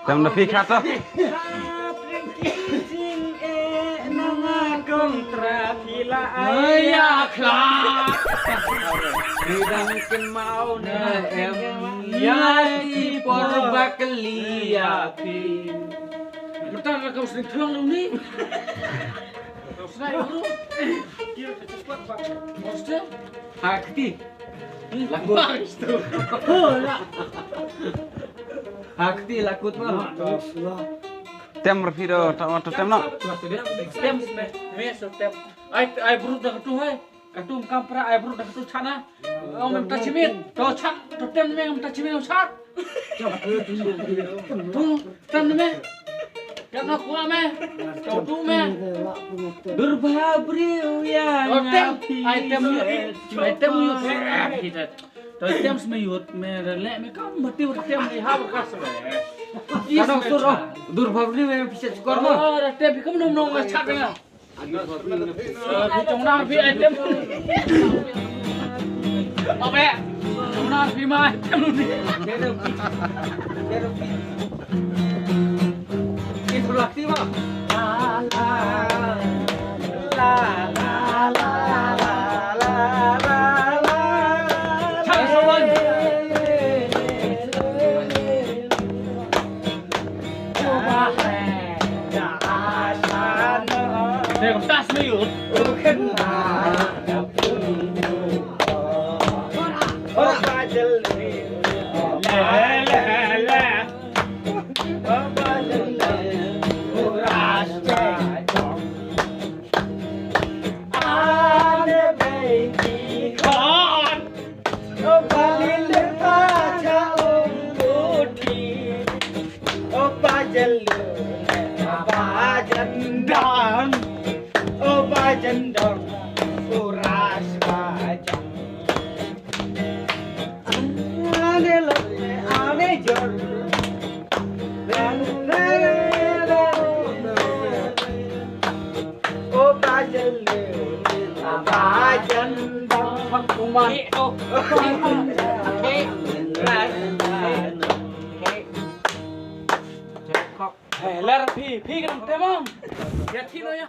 Jam lebih kata. Ya kelak. Bidangkin mau ya di porba keliapi. Bentar kau sering tulang lu nih. Kau sering bro. Kira cepat pak. Maksudnya? Hakti. Laku. Hakti lakut mah. Tem video tak tem nak. Tem tem. Ai bro dah ketu hai. Ketu kampra ai bro dah ketu chana. Om minta cimit. To chat to tem me minta cimit chat. Tu tem me. Jangan aku me. Kau tu me. Berbabriu ya. Item yut. Kita. To tem semiyut me relek me kam mati tem di hab kas me. Kadang suruh berbabriu yang bisa skor mah. Oh, tem kam nom chat me. Trong nào phi item. Oke. Trong nào phi mai item luôn đi. Interaksi mah. Để tas me yut. Jendong uras kacang ane lele ane jor oh bajelle jendong Kuman. Ler phi cái thằng tem không? Get thi thôi nhá.